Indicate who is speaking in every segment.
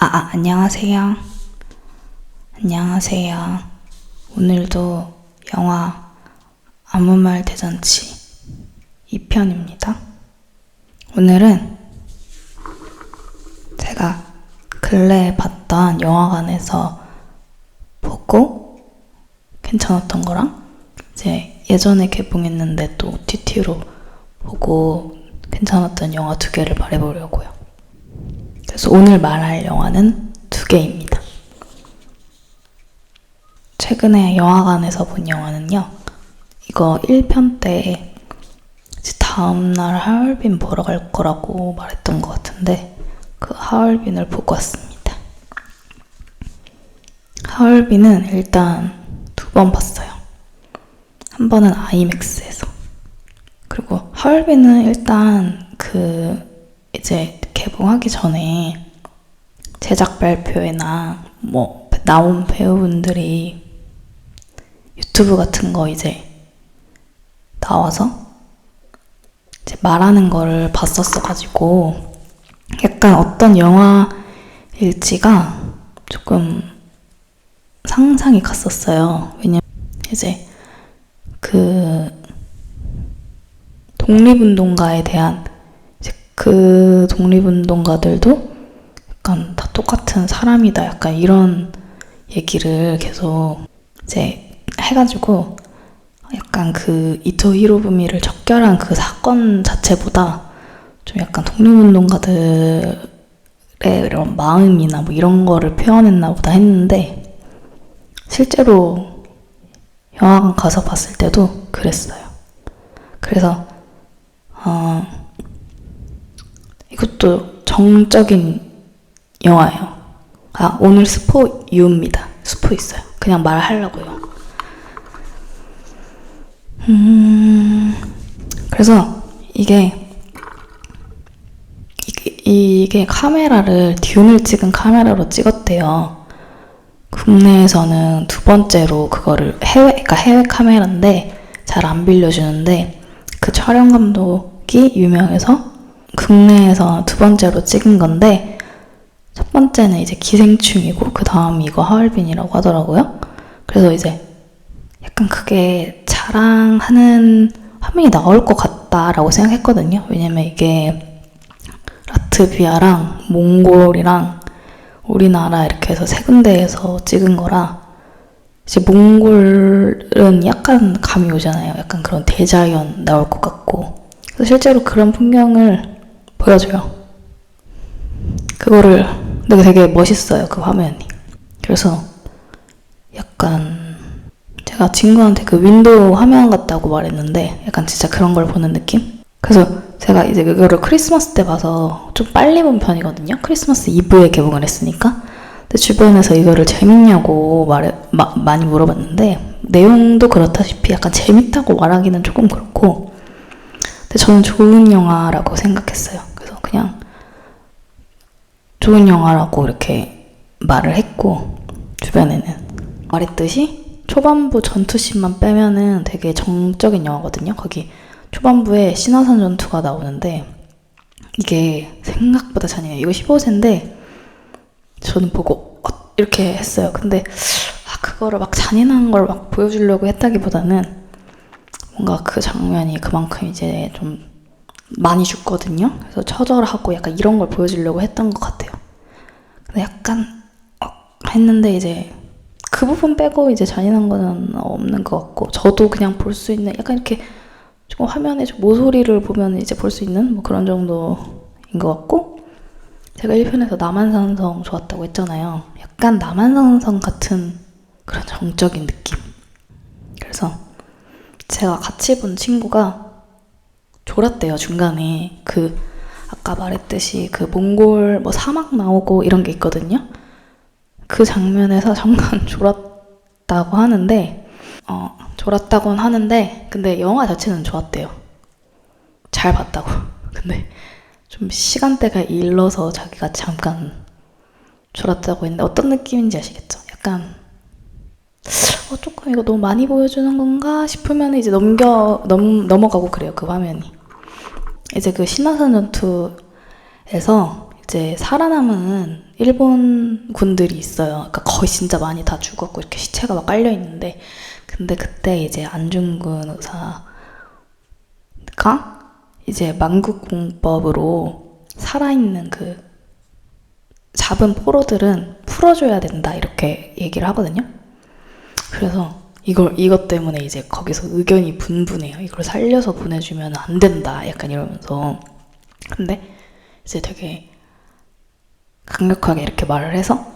Speaker 1: 안녕하세요. 안녕하세요. 오늘도 영화 아무 말 대잔치 2편입니다. 오늘은 제가 근래에 봤던 영화관에서 보고 괜찮았던 거랑 이제 예전에 개봉했는데 또 OTT로 보고 괜찮았던 영화 2개를 말해보려고요. 그래서 오늘 말할 영화는 2개입니다. 최근에 영화관에서 본 영화는요, 이거 1편 때 이제 다음날 하얼빈 보러 갈 거라고 말했던 것 같은데 그 하얼빈을 보고 왔습니다. 하얼빈은 일단 2번 봤어요. 한 번은 아이맥스에서, 그리고 하얼빈은 일단 이제 개봉하기 전에 제작 발표회나 나온 배우분들이 유튜브 같은 거 이제 나와서 이제 말하는 거를 봤었어가지고 약간 어떤 영화일지가 조금 상상이 갔었어요. 왜냐면 이제 독립운동가에 대한 그 독립운동가들도 약간 다 똑같은 사람이다, 약간 이런 얘기를 계속 이제 해가지고 약간 이토 히로부미를 척결한 그 사건 자체보다 좀 약간 독립운동가들의 이런 마음이나 이런 거를 표현했나 보다 했는데, 실제로 영화관 가서 봤을 때도 그랬어요. 그래서 이것도 정적인 영화예요. 오늘 스포 유입니다. 스포 있어요. 그냥 말하려고요. 그래서 이게 카메라를 듄을 찍은 카메라로 찍었대요. 국내에서는 2번째로 그거를 해외 카메라인데 잘 안 빌려주는데, 그 촬영 감독이 유명해서 국내에서 2번째로 찍은 건데, 첫 번째는 이제 기생충이고 그 다음 이거 하얼빈이라고 하더라고요. 그래서 이제 약간 그게 자랑하는 화면이 나올 것 같다라고 생각했거든요. 왜냐면 이게 라트비아랑 몽골이랑 우리나라 이렇게 해서 3군데에서 찍은 거라, 이제 몽골은 약간 감이 오잖아요. 약간 그런 대자연 나올 것 같고. 그래서 실제로 그런 풍경을 보여줘요. 그거를 되게 멋있어요, 그 화면이. 그래서 약간 제가 친구한테 그 윈도우 화면 같다고 말했는데 약간 진짜 그런 걸 보는 느낌? 그래서 제가 이제 그거를 크리스마스 때 봐서 좀 빨리 본 편이거든요. 크리스마스 이브에 개봉을 했으니까. 근데 주변에서 이거를 재밌냐고 많이 물어봤는데, 내용도 그렇다시피 약간 재밌다고 말하기는 조금 그렇고, 근데 저는 좋은 영화라고 생각했어요. 그래서 그냥 좋은 영화라고 이렇게 말을 했고, 주변에는 말했듯이 초반부 전투씬만 빼면은 되게 정적인 영화거든요. 거기 초반부에 신화산 전투가 나오는데 이게 생각보다 잔인해요. 이거 15세인데 저는 보고 이렇게 했어요. 근데 그거를 잔인한 걸 보여주려고 했다기보다는 뭔가 그 장면이 그만큼 이제 좀 많이 죽거든요. 그래서 처절하고 약간 이런 걸 보여주려고 했던 것 같아요. 근데 약간 했는데 이제 그 부분 빼고 이제 잔인한 거는 없는 것 같고, 저도 그냥 볼 수 있는 약간 이렇게 조금 화면에 좀 모서리를 보면 이제 볼 수 있는 그런 정도인 것 같고, 제가 1편에서 남한산성 좋았다고 했잖아요. 약간 남한산성 같은 그런 정적인 느낌. 그래서 제가 같이 본 친구가 졸았대요, 중간에. 아까 말했듯이 몽골 사막 나오고 이런 게 있거든요. 그 장면에서 잠깐 졸았다고 하는데, 근데 영화 자체는 좋았대요. 잘 봤다고. 근데 좀 시간대가 일러서 자기가 잠깐 졸았다고 했는데 어떤 느낌인지 아시겠죠? 약간 조금 이거 너무 많이 보여주는 건가 싶으면 이제 넘어가고 그래요, 그 화면이. 이제 그 신화산 전투에서 이제 살아남은 일본 군들이 있어요. 그러니까 거의 진짜 많이 다 죽었고 이렇게 시체가 막 깔려 있는데, 근데 그때 이제 안중근 의사가 이제 만국공법으로 살아있는 그 잡은 포로들은 풀어줘야 된다 이렇게 얘기를 하거든요. 그래서 이것 때문에 이제 거기서 의견이 분분해요. 이걸 살려서 보내주면 안 된다 약간 이러면서. 근데 이제 되게 강력하게 이렇게 말을 해서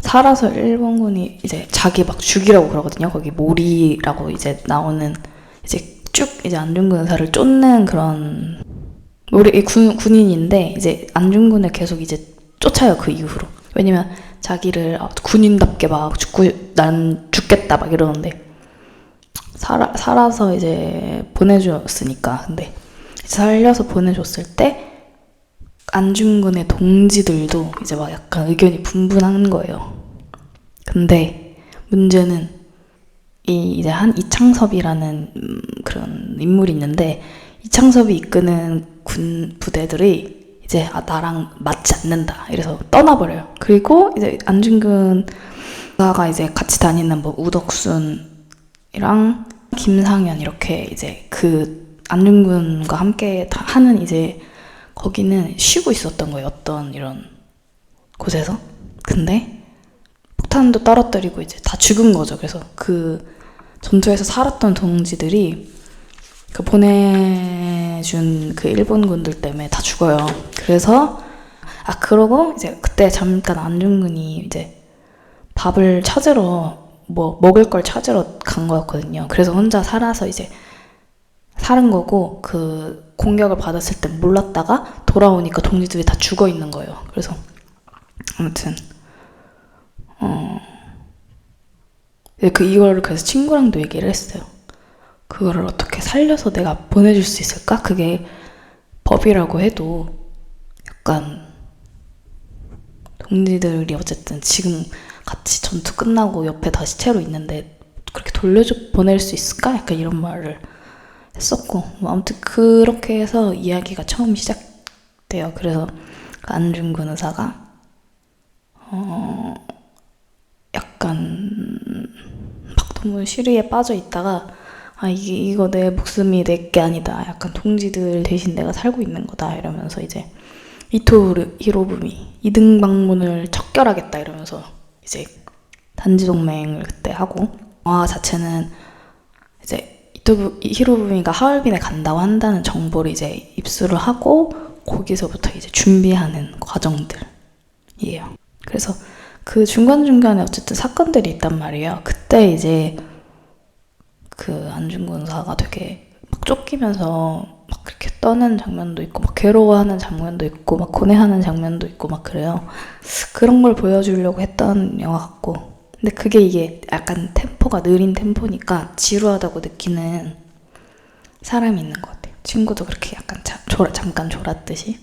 Speaker 1: 살아서 일본군이 이제 자기 막 죽이라고 그러거든요. 거기 모리라고 이제 나오는 이제 쭉 이제 안중근 의사를 쫓는 그런 모리 군인인데, 이제 안중근을 계속 이제 쫓아요 그 이후로. 왜냐면 자기를 군인답게 막 난 죽겠다 막 이러는데 살아서 이제 보내줬으니까. 근데 살려서 보내줬을 때 안중근의 동지들도 이제 막 약간 의견이 분분한 거예요. 근데 문제는 이제 이창섭이라는 그런 인물이 있는데, 이창섭이 이끄는 군 부대들이 이제 나랑 맞지 않는다 이래서 떠나버려요. 그리고 이제 안중근가 이제 같이 다니는 뭐 우덕순이랑 김상현 이렇게 이제 그 안중근과 함께 하는 이제 거기는 쉬고 있었던 거예요. 어떤 이런 곳에서. 근데 폭탄도 떨어뜨리고 이제 다 죽은 거죠. 그래서 그 전투에서 살았던 동지들이 그 보내준 그 일본군들 때문에 다 죽어요. 그래서 그러고 이제 그때 잠깐 안중근이 이제 밥을 찾으러 뭐 먹을 걸 찾으러 간 거였거든요. 그래서 혼자 살아서 이제 살은 거고, 그 공격을 받았을 때 몰랐다가 돌아오니까 동지들이 다 죽어 있는 거예요. 그래서 아무튼 이거를 그래서 친구랑도 얘기를 했어요. 그거를 어떻게 살려서 내가 보내줄 수 있을까? 그게 법이라고 해도 약간 동지들이 어쨌든 지금 같이 전투 끝나고 옆에 다 시체로 있는데 그렇게 보낼 수 있을까? 약간 이런 말을 했었고, 뭐 아무튼 그렇게 해서 이야기가 처음 시작돼요. 그래서 안중근 의사가 약간 막 너무 시리에 빠져 있다가 이거 내 목숨이 내게 아니다. 약간 동지들 대신 내가 살고 있는 거다 이러면서 이제 이토 히로부미 이등방문을 척결하겠다 이러면서 이제 단지동맹을 그때 하고, 영화 자체는 이제 히로부미가 하얼빈에 간다고 한다는 정보를 이제 입수를 하고 거기서부터 이제 준비하는 과정들이에요. 그래서 그 중간중간에 어쨌든 사건들이 있단 말이에요. 그때 이제 그 안중근 의사가 되게 막 쫓기면서 막 그렇게 떠는 장면도 있고 막 괴로워하는 장면도 있고 막 고뇌하는 장면도 있고 막 그래요. 그런 걸 보여주려고 했던 영화 같고, 근데 그게 이게 약간 템포가 느린 템포니까 지루하다고 느끼는 사람이 있는 것 같아요. 친구도 그렇게 약간 잠깐 졸았듯이.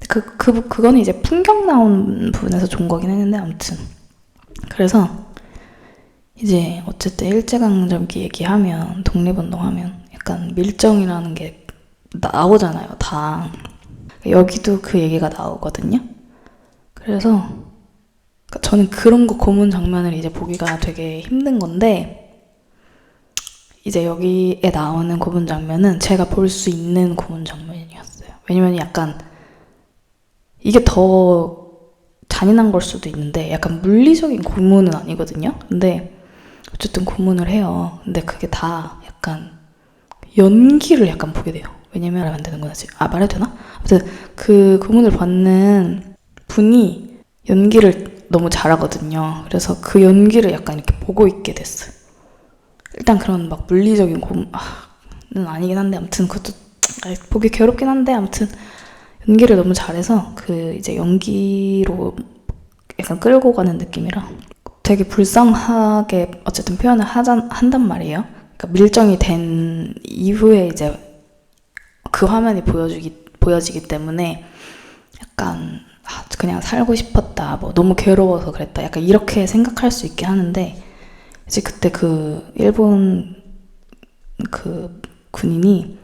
Speaker 1: 그거는 이제 풍경 나온 부분에서 좋은 거긴 했는데, 아무튼 그래서 이제 어쨌든 일제강점기 얘기하면, 독립운동하면 약간 밀정이라는 게 나오잖아요. 다 여기도 그 얘기가 나오거든요. 그래서 저는 그런 거 고문 장면을 이제 보기가 되게 힘든 건데, 이제 여기에 나오는 고문 장면은 제가 볼 수 있는 고문 장면이었어요. 왜냐면 약간 이게 더 잔인한 걸 수도 있는데 약간 물리적인 고문은 아니거든요. 근데 어쨌든 고문을 해요. 근데 그게 다 약간 연기를 약간 보게 돼요. 왜냐면 말하면 안 되는구나. 말해도 되나? 아무튼 그 고문을 받는 분이 연기를 너무 잘하거든요. 그래서 그 연기를 약간 이렇게 보고 있게 됐어요. 일단 그런 막 물리적인 고문은 아니긴 한데, 아무튼 그것도 보기 괴롭긴 한데, 아무튼 연기를 너무 잘해서 그 이제 연기로 약간 끌고 가는 느낌이라 되게 불쌍하게 어쨌든 표현을 한단 말이에요. 그러니까 밀정이 된 이후에 이제 그 화면이 보여지기 때문에 약간 그냥 살고 싶었다, 뭐 너무 괴로워서 그랬다, 약간 이렇게 생각할 수 있게 하는데, 이제 그때 그 일본 그 군인이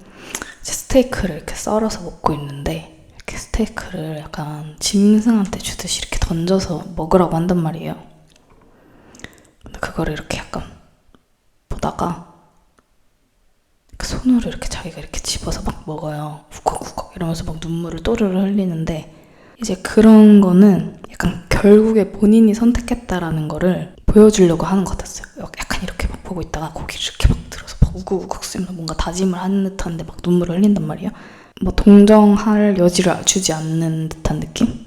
Speaker 1: 스테이크를 이렇게 썰어서 먹고 있는데 이렇게 스테이크를 약간 짐승한테 주듯이 이렇게 던져서 먹으라고 한단 말이에요. 근데 그거를 이렇게 약간 보다가 그 손으로 이렇게 자기가 이렇게 집어서 막 먹어요. 우걱우걱 이러면서 막 눈물을 또르르 흘리는데, 이제 그런 거는 약간 결국에 본인이 선택했다라는 거를 보여주려고 하는 것 같았어요. 약간 이렇게 막 보고 있다가 고기를 이렇게 막 들어서 막 우걱우걱 쓰면서 뭔가 다짐을 하는 듯한데 막 눈물을 흘린단 말이에요. 뭐 동정할 여지를 주지 않는 듯한 느낌?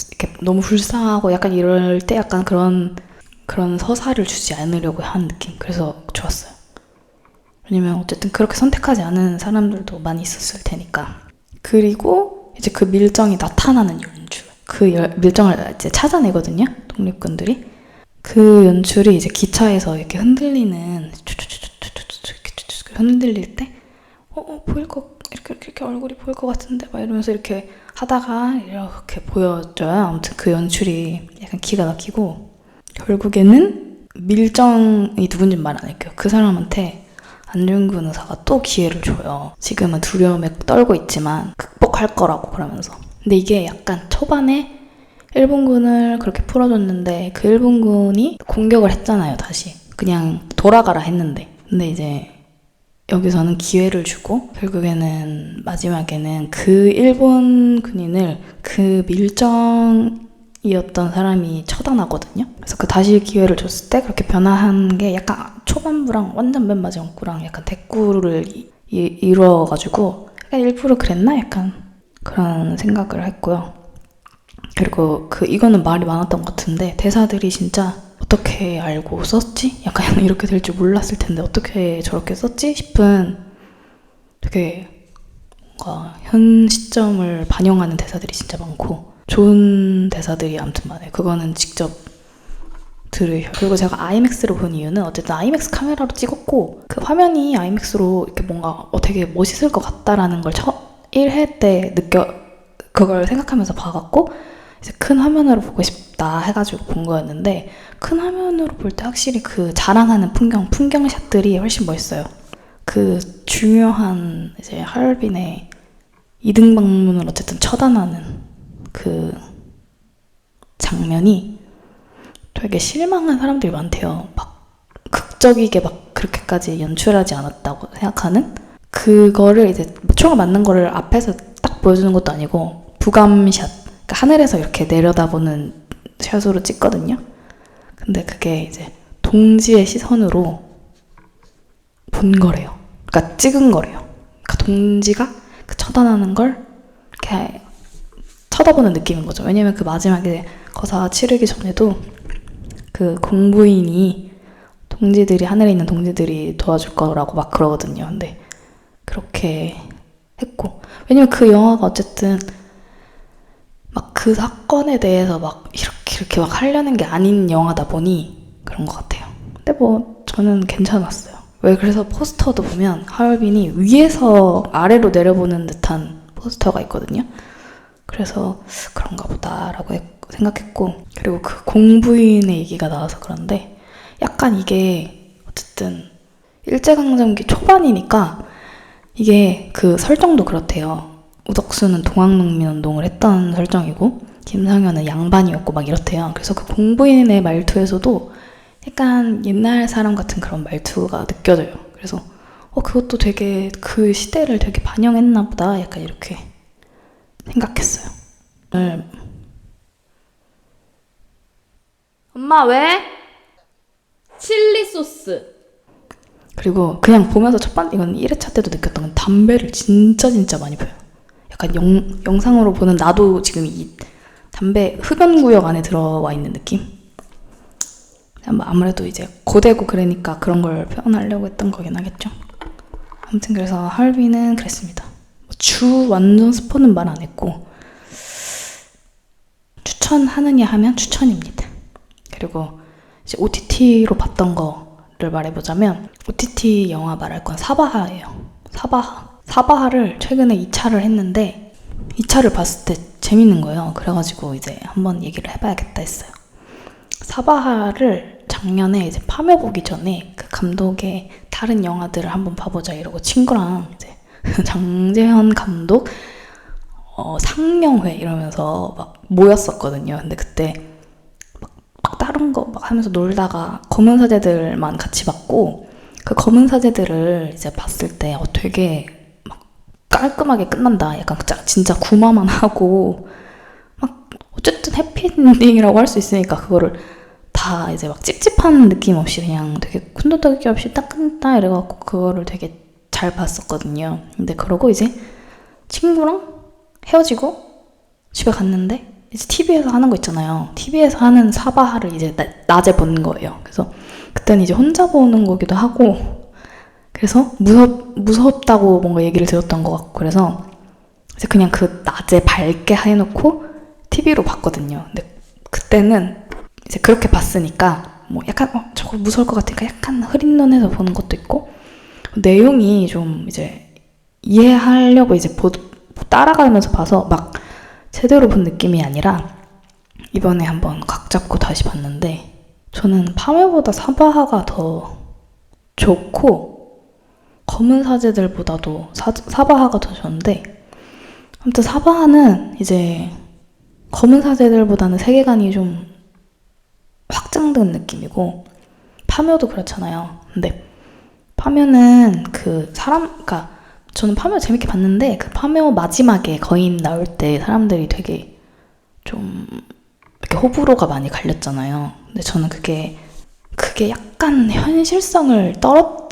Speaker 1: 이렇게 너무 불쌍하고 약간 이럴 때 약간 그런 서사를 주지 않으려고 하는 느낌. 그래서 좋았어요. 왜냐면 어쨌든 그렇게 선택하지 않은 사람들도 많이 있었을 테니까. 그리고 이제 그 밀정이 나타나는 연출. 그 밀정을 이제 찾아내거든요, 독립군들이. 그 연출이 이제 기차에서 이렇게 흔들리는, 이렇게 흔들릴 때, 보일 거, 이렇게 얼굴이 보일 것 같은데, 막 이러면서 이렇게 하다가 이렇게 보여줘요. 아무튼 그 연출이 약간 기가 막히고, 결국에는 밀정이 누군지 말 안 할게요. 그 사람한테 안중근 의사가 또 기회를 줘요. 지금은 두려움에 떨고 있지만 극복할 거라고 그러면서. 근데 이게 약간 초반에 일본군을 그렇게 풀어줬는데 그 일본군이 공격을 했잖아요, 다시. 그냥 돌아가라 했는데. 근데 이제 여기서는 기회를 주고 결국에는 마지막에는 그 일본 군인을 그 밀정이었던 사람이 처단하거든요. 그래서 그 다시 기회를 줬을 때 그렇게 변화한 게 약간 초반부랑 완전 맨 마지막부랑 약간 대꾸를 이루어가지고 약간 일부러 그랬나? 약간 그런 생각을 했고요. 그리고 이거는 말이 많았던 것 같은데 대사들이 진짜 어떻게 알고 썼지? 약간 이렇게 될 줄 몰랐을 텐데 어떻게 저렇게 썼지? 싶은 되게 뭔가 현 시점을 반영하는 대사들이 진짜 많고 좋은 대사들이 아무튼 많아요. 그거는 직접 들으셔. 그리고 제가 아이맥스로 본 이유는 어쨌든 아이맥스 카메라로 찍었고 그 화면이 아이맥스로 이렇게 뭔가 되게 멋있을 것 같다라는 걸 1회 때 그걸 생각하면서 봐갖고 이제 큰 화면으로 보고 싶다 해가지고 본 거였는데 큰 화면으로 볼 때 확실히 그 자랑하는 풍경샷들이 훨씬 멋있어요. 그 중요한 이제 하얼빈의 2등 방문을 어쨌든 처단하는 그 장면이 되게 실망한 사람들이 많대요. 막 극적이게 막 그렇게까지 연출하지 않았다고 생각하는 그거를 이제 총을 맞는 거를 앞에서 딱 보여주는 것도 아니고 부감샷, 그러니까 하늘에서 이렇게 내려다보는 샷으로 찍거든요. 근데 그게 이제 동지의 시선으로 본 거래요. 그러니까 찍은 거래요. 그러니까 동지가 그 처단하는 걸 이렇게 쳐다보는 느낌인 거죠. 왜냐면 그 마지막에 거사 치르기 전에도 그 공부인이 하늘에 있는 동지들이 도와줄 거라고 막 그러거든요. 근데 그렇게 했고, 왜냐면 그 영화가 어쨌든 막 그 사건에 대해서 막 이렇게 막 하려는 게 아닌 영화다 보니 그런 것 같아요. 근데 뭐 저는 괜찮았어요. 왜 그래서 포스터도 보면 하얼빈이 위에서 아래로 내려보는 듯한 포스터가 있거든요. 그래서 그런가 보다라고 생각했고, 그리고 그 공부인의 얘기가 나와서 그런데 약간 이게 어쨌든 일제강점기 초반이니까 이게 그 설정도 그렇대요. 우덕수는 동학농민운동을 했던 설정이고 김상현은 양반이었고 막 이렇대요. 그래서 그 공부인의 말투에서도 약간 옛날 사람 같은 그런 말투가 느껴져요. 그래서 그것도 되게 그 시대를 되게 반영했나 보다 약간 이렇게 생각했어요.
Speaker 2: 엄마 왜? 칠리 소스.
Speaker 1: 그리고 그냥 보면서 이건 1회차 때도 느꼈던 건 담배를 진짜 많이 펴요. 약간 영상으로 보는 나도 지금 이 담배 흡연구역 안에 들어와 있는 느낌? 아무래도 이제 고되고 그러니까 그런 걸 표현하려고 했던 거긴 하겠죠. 아무튼 그래서 하얼빈은 그랬습니다. 완전 스포는 말 안 했고 추천하느냐 하면 추천입니다. 그리고 이제 OTT로 봤던 거를 말해보자면 OTT 영화 말할 건 사바하예요. 사바하를 최근에 2차를 했는데 2차를 봤을 때 재밌는 거예요. 그래가지고 이제 한번 얘기를 해봐야겠다 했어요. 사바하를 작년에 이제 파묘 보기 전에 그 감독의 다른 영화들을 한번 봐보자 이러고 친구랑 이제 장재현 감독 상영회 이러면서 막 모였었거든요. 근데 그때 막 다른 거 막 하면서 놀다가 검은 사제들만 같이 봤고, 그 검은 사제들을 이제 봤을 때 되게 막 깔끔하게 끝난다. 약간 진짜 구마만 하고 막 어쨌든 해피엔딩이라고 할 수 있으니까 그거를 다 이제 막 찝찝한 느낌 없이 그냥 되게 군더더기 없이 딱 끝났다 이래갖고 그거를 되게 잘 봤었거든요. 근데 그러고 이제 친구랑 헤어지고 집에 갔는데 이제 TV에서 하는 거 있잖아요. TV에서 하는 사바하를 이제 낮에 본 거예요. 그래서 그때는 이제 혼자 보는 거기도 하고, 그래서 무섭다고 뭔가 얘기를 들었던 것 같고, 그래서 이제 그냥 그 낮에 밝게 해놓고 TV로 봤거든요. 근데 그때는 이제 그렇게 봤으니까 뭐 약간 저거 무서울 것 같으니까 약간 흐린 눈에서 보는 것도 있고, 내용이 좀 이제 이해하려고 이제 따라가면서 봐서 막 제대로 본 느낌이 아니라 이번에 한번 각 잡고 다시 봤는데, 저는 파묘보다 사바하가 더 좋고 검은 사제들보다도 사바하가 더 좋은데, 아무튼 사바하는 이제 검은 사제들보다는 세계관이 좀 확장된 느낌이고, 파묘도 그렇잖아요. 근데 파묘는 그러니까 저는 파묘 재밌게 봤는데, 그 파묘 마지막에 거인 나올 때 사람들이 되게 좀 이렇게 호불호가 많이 갈렸잖아요. 근데 저는 그게 약간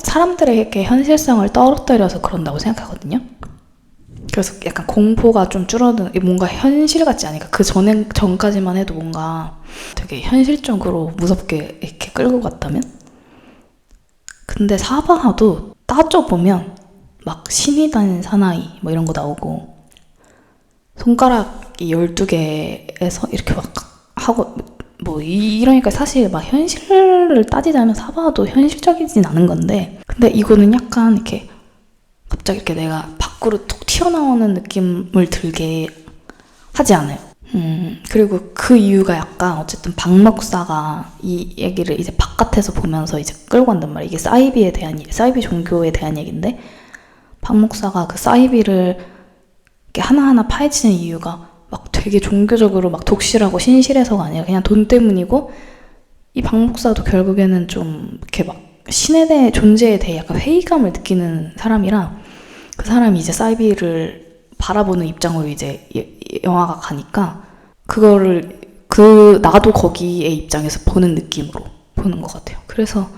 Speaker 1: 사람들에게 현실성을 떨어뜨려서 그런다고 생각하거든요. 그래서 약간 공포가 좀 줄어든, 뭔가 현실 같지 않으니까, 그 전까지만 해도 뭔가 되게 현실적으로 무섭게 이렇게 끌고 갔다면? 근데 사바하도 따져보면 막 신이 다닌 사나이 뭐 이런 거 나오고, 손가락이 12개에서 이렇게 막 하고 뭐 이러니까 사실 막 현실을 따지자면 사바하도 현실적이진 않은 건데, 근데 이거는 약간 이렇게 갑자기 이렇게 내가 밖으로 톡 튀어나오는 느낌을 들게 하지 않아요. 그리고 그 이유가 약간 어쨌든 박 목사가 이 얘기를 이제 바깥에서 보면서 이제 끌고 간단 말이에요. 이게 사이비 종교에 대한 얘기인데, 박 목사가 그 사이비를 이렇게 하나하나 파헤치는 이유가 막 되게 종교적으로 막 독실하고 신실해서가 아니라 그냥 돈 때문이고, 이 박 목사도 결국에는 좀 이렇게 막 신에 대해, 존재에 대해 약간 회의감을 느끼는 사람이라, 그 사람이 이제 사이비를 바라보는 입장으로 이제 영화가 가니까 그거를 나도 거기의 입장에서 보는 느낌으로 보는 것 같아요. 그래서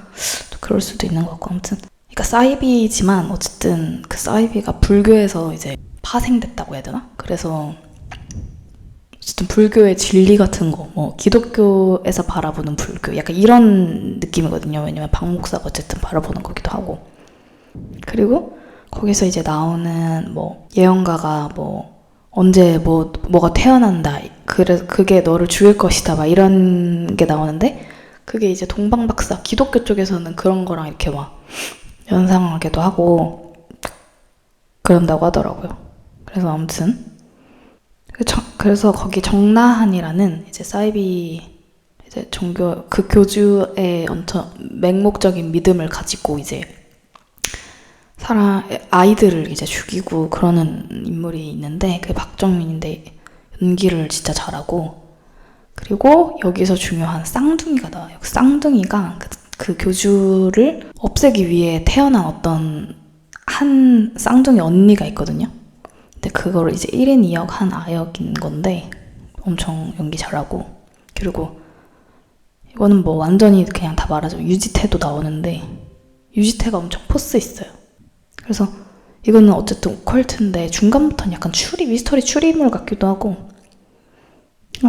Speaker 1: 그럴 수도 있는 것 같고, 아무튼 그러니까 사이비지만 어쨌든 그 사이비가 불교에서 이제 파생됐다고 해야 되나? 그래서 어쨌든 불교의 진리 같은 거, 뭐 기독교에서 바라보는 불교, 약간 이런 느낌이거든요. 왜냐면 박 목사가 어쨌든 바라보는 거기도 하고. 그리고 거기서 이제 나오는 뭐 예언가가 뭐 언제 뭐가 태어난다, 그래서 그게 너를 죽일 것이다, 막 이런 게 나오는데, 그게 이제 동방박사 기독교 쪽에서는 그런 거랑 이렇게 막 연상하기도 하고 그런다고 하더라고요. 그래서 아무튼 그래서 거기 정나한이라는 이제 사이비 이제 종교 그 교주의 엄청 맹목적인 믿음을 가지고 이제 아이들을 이제 죽이고 그러는 인물이 있는데, 그게 박정민인데 연기를 진짜 잘하고, 그리고 여기서 중요한 쌍둥이가 나와요. 그 쌍둥이가 그 교주를 없애기 위해 태어난 어떤 한 쌍둥이 언니가 있거든요. 근데 그거를 이제 1인 2역 한 아역인 건데 엄청 연기 잘하고, 그리고 이거는 뭐 완전히 그냥 다 말하자면 유지태도 나오는데, 유지태가 엄청 포스 있어요. 그래서 이거는 어쨌든 오컬트인데 중간부터는 약간 미스터리 추리물 같기도 하고,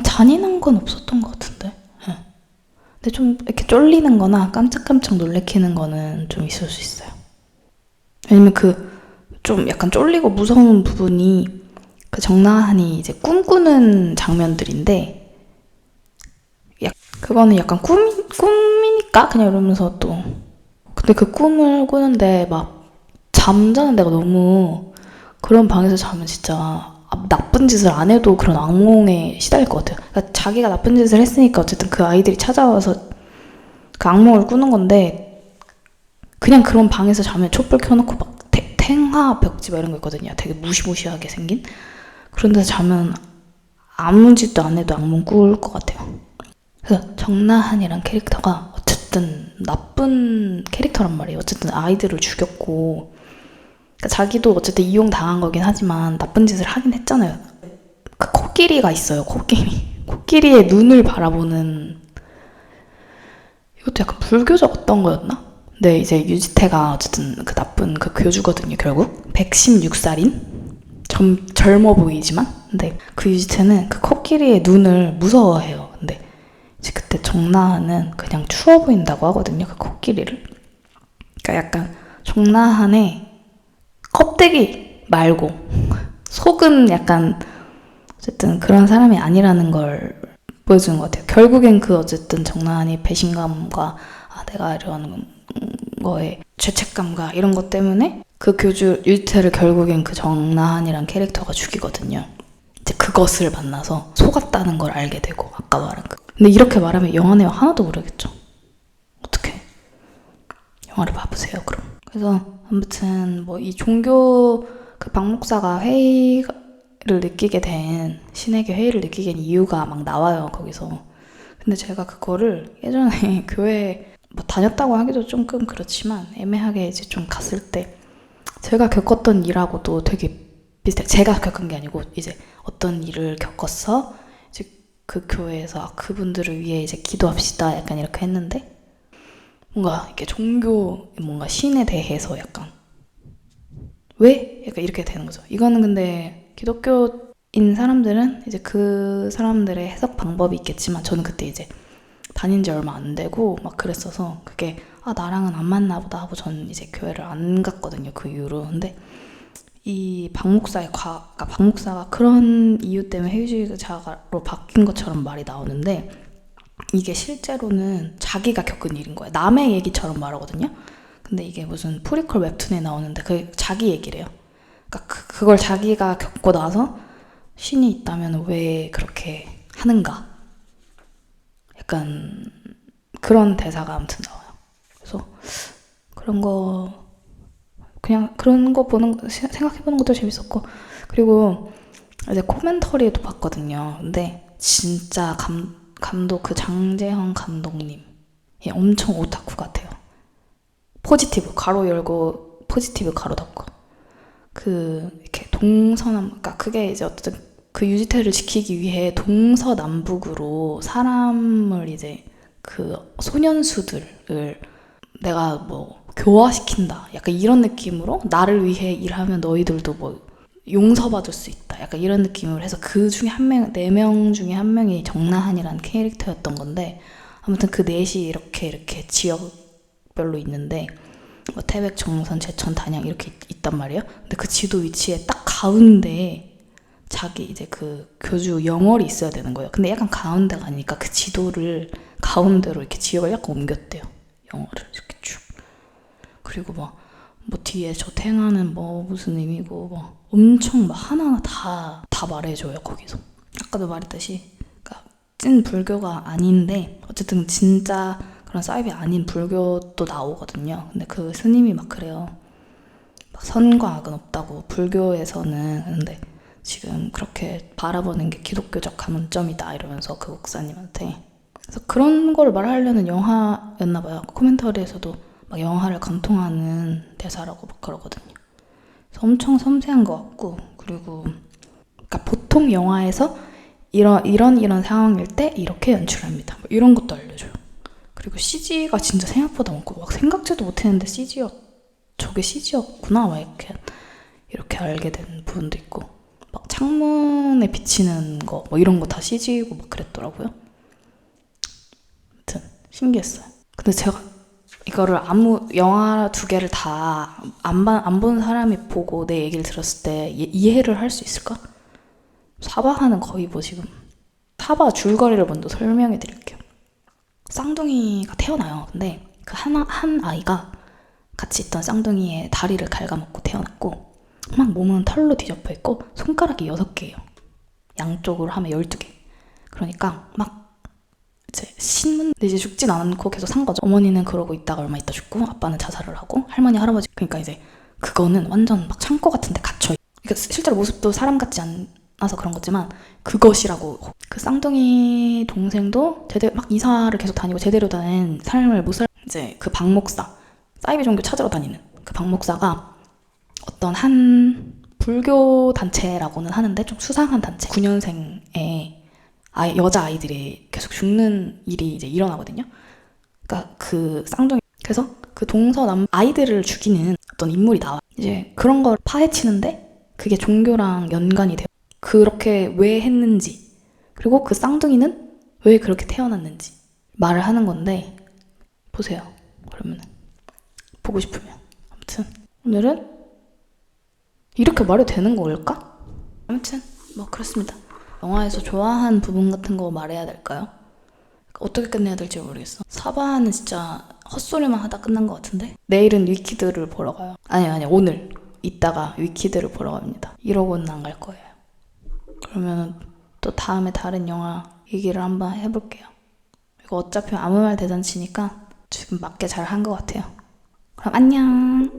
Speaker 1: 잔인한 건 없었던 것 같은데. 네. 근데 좀 이렇게 쫄리는 거나 깜짝깜짝 놀래키는 거는 좀 있을 수 있어요. 왜냐면 좀 약간 쫄리고 무서운 부분이 그 정나한이 이제 꿈꾸는 장면들인데, 그거는 약간 꿈이니까 그냥 이러면서 또, 근데 그 꿈을 꾸는데 막 잠자는 데가 너무, 그런 방에서 자면 진짜 나쁜 짓을 안 해도 그런 악몽에 시달릴 것 같아요. 그러니까 자기가 나쁜 짓을 했으니까 어쨌든 그 아이들이 찾아와서 그 악몽을 꾸는 건데, 그냥 그런 방에서 자면 촛불 켜놓고 막 탱화 벽지 막 이런 거 있거든요. 되게 무시무시하게 생긴 그런 데서 자면 아무 짓도 안 해도 악몽 꿀 것 같아요. 그래서 정나한이란 캐릭터가 어쨌든 나쁜 캐릭터란 말이에요. 어쨌든 아이들을 죽였고, 그러니까 자기도 어쨌든 이용당한 거긴 하지만 나쁜 짓을 하긴 했잖아요. 그 코끼리가 있어요. 코끼리의 눈을 바라보는, 이것도 약간 불교적 어떤 거였나? 근데 이제 유지태가 어쨌든 그 나쁜 그 교주거든요. 결국 116살인 젊어 보이지만, 근데 그 유지태는 그 코끼리의 눈을 무서워해요. 근데 이제 그때 정나한은 그냥 추워 보인다고 하거든요. 그 코끼리를. 그러니까 약간 정나한의 껍데기 말고 속은 약간 어쨌든 그런 사람이 아니라는 걸 보여주는 것 같아요. 결국엔 그 어쨌든 정나한이 배신감과 내가 이런 거에 죄책감과 이런 것 때문에 그 교주 유지태를 결국엔 그 정나한이란 캐릭터가 죽이거든요. 이제 그것을 만나서 속았다는 걸 알게 되고, 아까 말한 그. 근데 이렇게 말하면 영화 내용 하나도 모르겠죠. 어떻게? 영화를 봐보세요, 그럼. 그래서 아무튼 뭐 이 종교 그 박 목사가 회의를 느끼게 된, 신에게 회의를 느끼게 된 이유가 막 나와요, 거기서. 근데 제가 그거를 예전에 교회 뭐 다녔다고 하기도 조금 그렇지만 애매하게 이제 좀 갔을 때 제가 겪었던 일하고도 되게 비슷해요. 제가 겪은 게 아니고 이제 어떤 일을 겪었어 이제 그 교회에서 그분들을 위해 이제 기도합시다 약간 이렇게 했는데, 뭔가 이렇게 종교 뭔가 신에 대해서 약간 왜? 약간 이렇게 되는 거죠. 이거는 근데 기독교인 사람들은 이제 그 사람들의 해석 방법이 있겠지만, 저는 그때 이제 다닌 지 얼마 안 되고 막 그랬어서 그게 나랑은 안 맞나 보다 하고 저는 이제 교회를 안 갔거든요, 그 이후로. 근데 이 박 목사의 그러니까 박 목사가 그런 이유 때문에 회의주의자로 바뀐 것처럼 말이 나오는데, 이게 실제로는 자기가 겪은 일인 거예요. 남의 얘기처럼 말하거든요. 근데 이게 무슨 프리퀄 웹툰에 나오는데 그 자기 얘기래요. 그러니까 그걸 자기가 겪고 나서 신이 있다면 왜 그렇게 하는가? 약간 그런 대사가 아무튼 나와요. 그래서 그런 거 그냥 그런 거 생각해보는 것도 재밌었고, 그리고 이제 코멘터리도 봤거든요. 근데 진짜 감독 그 장재현 감독님 엄청 오타쿠 같아요. 포지티브 가로 열고 포지티브 가로 닫고, 그 이렇게 동서남, 그러니까 그게 이제 어쨌든 그 유지태를 지키기 위해 동서남북으로 사람을 이제 그 소년수들을 내가 뭐 교화시킨다 약간 이런 느낌으로, 나를 위해 일하면 너희들도 뭐 용서받을 수 있다 약간 이런 느낌으로 해서 그 중에 한 명, 4명 중에 한 명이 정나한이라는 캐릭터였던 건데, 아무튼 그 넷이 이렇게 지역별로 있는데 뭐 태백, 정선, 제천, 단양 이렇게 있단 말이에요. 근데 그 지도 위치에 딱 가운데에 자기 이제 그 교주 영월이 있어야 되는 거예요. 근데 약간 가운데가 아니니까 그 지도를 가운데로 이렇게 지역을 약간 옮겼대요. 영월을 이렇게 쭉. 그리고 뭐 뒤에 저 탱하는 뭐 무슨 의미고 뭐 엄청 막 하나하나 다 말해줘요, 거기서. 아까도 말했듯이 그러니까 찐 불교가 아닌데 어쨌든 진짜 그런 사이비 아닌 불교도 나오거든요. 근데 그 스님이 막 그래요. 막 선과 악은 없다고, 불교에서는. 근데 지금 그렇게 바라보는 게 기독교적 가문점이다 이러면서 그 목사님한테. 그래서 그런 걸 말하려는 영화였나 봐요. 코멘터리에서도 막 영화를 관통하는 대사라고 막 그러거든요. 그래서 엄청 섬세한 것 같고, 그리고 그러니까 보통 영화에서 이런 상황일 때 이렇게 연출합니다. 뭐 이런 것도 알려줘요. 그리고 CG가 진짜 생각보다 많고, 막 생각지도 못했는데 저게 CG였구나 막 이렇게 알게 된 부분도 있고, 막 창문에 비치는 거 뭐 이런 거 다 CG고 막 그랬더라고요. 아무튼 신기했어요. 근데 제가 이거를 영화 2개를 다 안 본 사람이 보고 내 얘기를 들었을 때 이해를 할 수 있을까? 사바하는 거의 뭐 지금 사바 줄거리를 먼저 설명해 드릴게요. 쌍둥이가 태어나요. 근데 그 한 아이가 같이 있던 쌍둥이의 다리를 ဃ갉아먹고 태어났고, 막 몸은 털로 뒤덮여 있고 손가락이 6개예요. 양쪽으로 하면 12개. 그러니까 막 이제 신문데 이제 죽진 않고 계속 산 거죠. 어머니는 그러고 있다가 얼마 있다 죽고, 아빠는 자살을 하고, 할머니 할아버지, 그러니까 이제 그거는 완전 막 창고 같은 데 갇혀. 그러니까 실제로 모습도 사람 같지 나서 그런 거지만 그것이라고. 그 쌍둥이 동생도 제대로 막 이사를 계속 다니고 제대로 된 삶을 못 살. 이제 그 박 목사, 사이비 종교 찾으러 다니는 그 박 목사가 어떤 한 불교 단체라고는 하는데 좀 수상한 단체 9년생의 여자 아이들이 계속 죽는 일이 이제 일어나거든요. 그러니까 그 쌍둥이, 그래서 그 동서남 아이들을 죽이는 어떤 인물이 나와. 이제 그런 걸 파헤치는데 그게 종교랑 연관이 돼요. 그렇게 왜 했는지, 그리고 그 쌍둥이는 왜 그렇게 태어났는지 말을 하는 건데, 보세요. 그러면 보고 싶으면. 아무튼 오늘은 이렇게 말해도 되는 걸까? 아무튼 뭐 그렇습니다. 영화에서 좋아한 부분 같은 거 말해야 될까요? 어떻게 끝내야 될지 모르겠어. 사바는 진짜 헛소리만 하다 끝난 것 같은데? 내일은 위키드를 보러 가요. 아니 오늘 이따가 위키드를 보러 갑니다. 이러고는 안 갈 거예요. 그러면 또 다음에 다른 영화 얘기를 한번 해볼게요. 이거 어차피 아무 말 대잔치니까 지금 맞게 잘 한 것 같아요. 그럼 안녕.